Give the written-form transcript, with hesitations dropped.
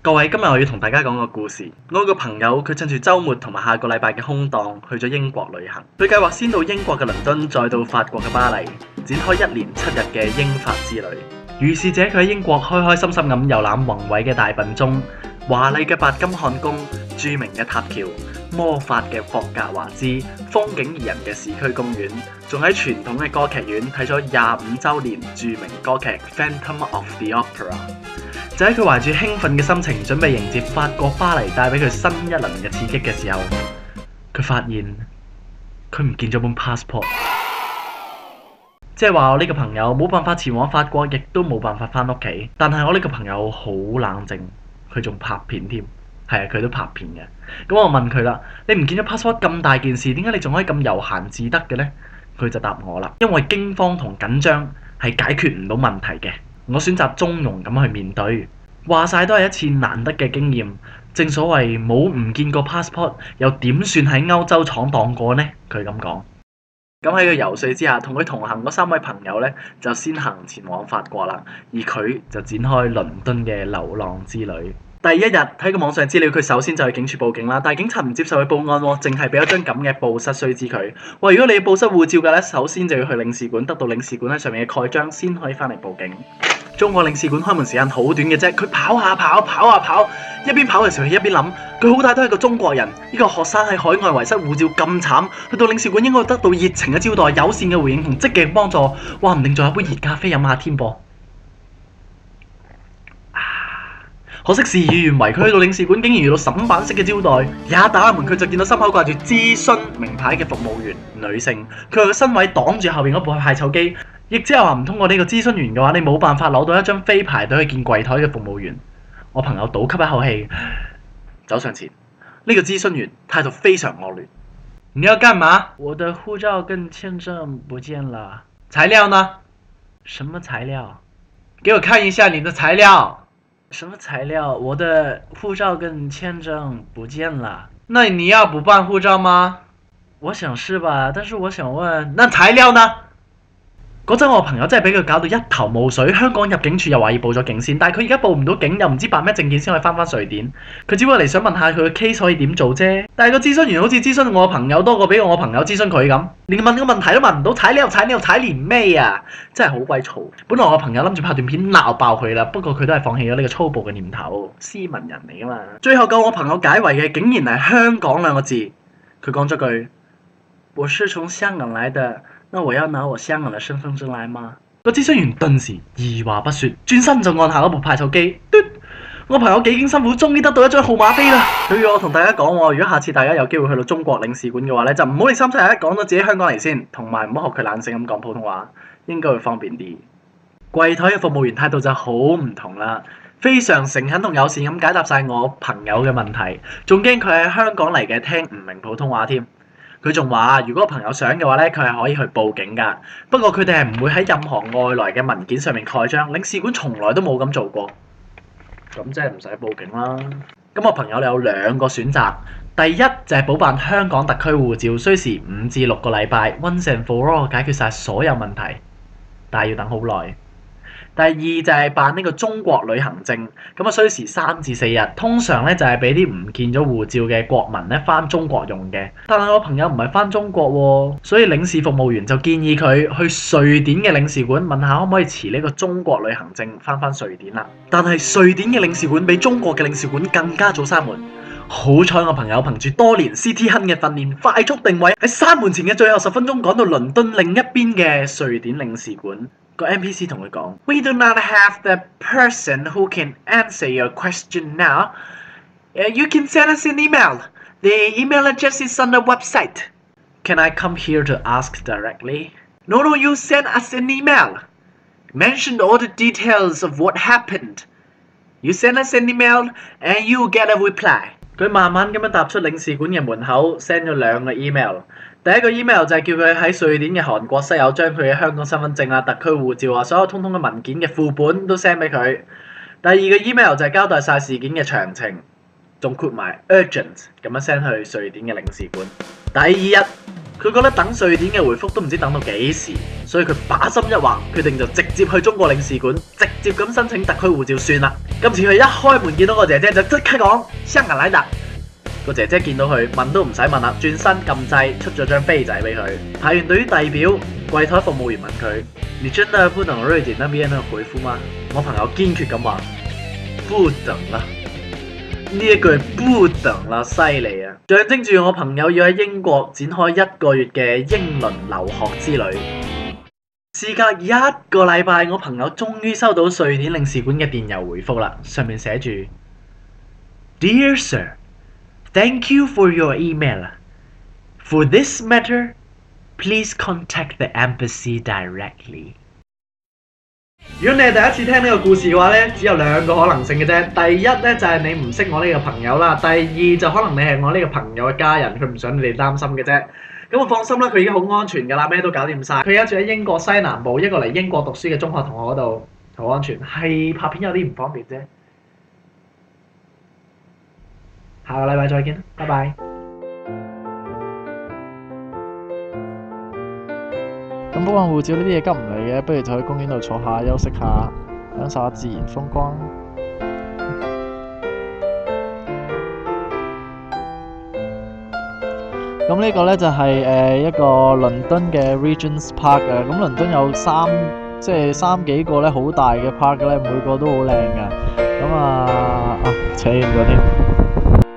各位，今日我要同大家講個故事。我有個朋友，佢趁住週末同埋下個禮拜嘅空檔，去咗英國旅行。佢計劃先到英國嘅倫敦，再到法國嘅巴黎，展開1連7日嘅英法之旅。於是者，佢喺英國開開心心咁遊覽宏偉嘅大笨鐘、華麗嘅白金漢宮、著名嘅塔橋、魔法嘅霍格華茲、風景宜人嘅市區公園，仲喺傳統嘅歌劇院睇咗25週年著名歌劇《Phantom of the Opera》。就喺佢懷住興奮嘅心情，準備迎接法國巴黎帶俾佢新一輪嘅刺激嘅時候，佢發現佢唔見咗本 passport， 即係話我呢個朋友冇辦法前往法國，亦都冇辦法翻屋企。但係我呢個朋友好冷靜，佢仲拍片添，係啊，佢都拍片嘅。咁我問佢啦，你唔見咗 passport 咁大件事，點解你仲可以咁悠閒自得嘅呢？佢就答我啦，因為驚慌同緊張係解決唔到問題嘅。我選擇中庸咁去面對，話晒都係一次難得嘅經驗。正所謂冇唔見過 passport， 又點算喺歐洲闖蕩過呢？佢咁講。咁喺佢游說之下，同佢同行嗰3位朋友呢，就先行前往法國啦，而佢就展開倫敦嘅流浪之旅。第一日睇個網上資料，佢首先就去警署報警啦，但係警察唔接受佢報案喎，淨係俾咗張咁嘅報失須知佢。喂，如果你要報失護照嘅呢，首先就要去領事館得到領事館喺上面嘅蓋章，先可以翻嚟報警。中國領事館開門時間好短嘅啫，佢跑下跑，跑下跑，一邊跑嘅時候一邊諗，佢好歹都係個中國人，呢個學生喺海外遺失護照咁慘，去到領事館應該得到熱情嘅招待、友善嘅回應同積極幫助，話唔定仲有杯熱咖啡飲下添噃。可惜事與願違，佢去到領事館竟然遇到審版式嘅招待，一打開門佢就見到心口掛住諮詢名牌嘅服務員女性，佢個身位擋住後邊嗰部派籌機，亦即係話唔通過呢個諮詢員嘅話，你冇辦法攞到一張飛排隊去見櫃台嘅服務員。我朋友倒吸一口氣，走上前，呢個諮詢員態度非常惡劣。你要幹嘛？我的護照跟簽證不見了。材料呢？什麼材料？給我看一下你的材料。什麼材料？我的護照跟簽證不見了。那你要補辦護照嗎？我想是吧，但是我想問，那材料呢？嗰陣我朋友真係俾佢搞到一頭霧水，香港入境處又話要報咗警先，但係佢而家報唔到警，又唔知辦咩證件先可以翻瑞典。佢只不過嚟想問下佢嘅 case 可以點做啫。但係個諮詢員好似諮詢我朋友多過俾我朋友諮詢佢咁，連問個問題都問唔到，踩連咩啊！真係好鬼嘈。本來我朋友諗住拍段片鬧爆佢啦，不過佢都係放棄咗呢個粗暴嘅念頭，斯文人嚟噶嘛。最後救我朋友解圍嘅竟然係香港2個字，佢講咗句：我是從香港來的。那我要拿我香港的身份證來嗎？個諮詢員頓時二話不說，轉身就按下嗰部派籌機。我朋友幾經辛苦，終於得到一張號碼飛啦。佢要我同大家講喎，如果下次大家有機會去到中國領事館嘅話咧，就唔好嚟371講到自己香港嚟先，同埋唔好學佢懶性咁講普通話，應該會方便啲。櫃台嘅服務員態度就好唔同啦，非常誠懇同友善咁解答晒我朋友嘅問題，仲驚佢喺香港嚟嘅聽唔明普通話添。佢仲話：如果朋友想嘅話咧，佢係可以去報警㗎。不過佢哋係唔會喺任何外來嘅文件上面蓋章，領事館從來都冇咁做過。咁即係唔使報警啦。咁我朋友有2個選擇，第一就係補辦香港特區護照，需時5至6個禮拜 ，once and for all 解決晒所有問題，但係要等好耐。第二就係辦呢個中國旅行證，咁啊需時3至4日，通常咧就係俾啲唔見咗護照嘅國民咧翻中國用嘅。但係我朋友唔係翻中國喎，所以領事服務員就建議佢去瑞典嘅領事館問下可唔可以持呢個中國旅行證翻瑞典啦。但係瑞典嘅領事館比中國嘅領事館更加早閂門。好彩我朋友憑住多年 CT Hunt 嘅訓練，快速定位喺閂門前嘅最後10分鐘趕到倫敦另一邊嘅瑞典領事館。個 NPC 同佢講 ：We do not have the person who can answer your question now. You can send us an email. The email address is on the website. Can I come here to ask directly? No, you send us an email. Mention all the details of what happened. You send us an email and you get a reply. 佢慢慢咁樣踏出領事館嘅門口 ，send 咗2個 email。第一個 email 就係叫佢喺瑞典嘅韓國室友將佢嘅香港身份證啊、特區護照啊、所有通通嘅文件嘅副本都 send 俾佢。第二個 email 就係交代晒事件嘅詳情，仲括埋 urgent 咁樣 send 去瑞典嘅領事館。第二日，佢覺得等瑞典嘅回覆都唔知等到幾時，所以佢把心一橫，決定就直接去中國領事館，直接咁申請特區護照算啦。今次佢一開門見到個姐姐就即刻講香港嚟㗎。個姐姐見到佢問都唔使問啦，轉身撳掣出咗張飛仔俾佢。排完隊遞表，櫃台服務員問佢：你真的不等瑞典那邊嘅回覆嗎？我朋友堅決咁話：不等啦。呢一句不等啦，犀利啊！象徵住我朋友要喺英國展開1個月嘅英倫留學之旅。事隔1個禮拜，我朋友終於收到瑞典領事館嘅電郵回覆啦，上面寫住 ：Dear Sir, thank you for your email. For this matter, please contact the embassy directly. 如果你係第一次聽呢個故事嘅話呢，只有2個可能性嘅啫。第一呢，就係你唔識我呢個朋友啦，第二就可能你係我呢個朋友嘅家人，佢唔想你哋擔心嘅啫。咁我放心啦，佢已經好安全㗎啦，咩都搞掂晒。佢而家住喺英國西南部一個嚟英國讀書嘅中學同學嗰度，好安全。係拍片有啲唔方便啫。下個禮拜再見，拜拜。咁補辦護照呢啲嘢急唔嚟嘅，不如就去公園度坐下休息下，享受下自然風光。咁呢個呢，就係一個倫敦嘅 Regent's Park 啊。咁倫敦有三幾個呢好大嘅 park 咧，每個都好靚㗎。咁扯遠咗添。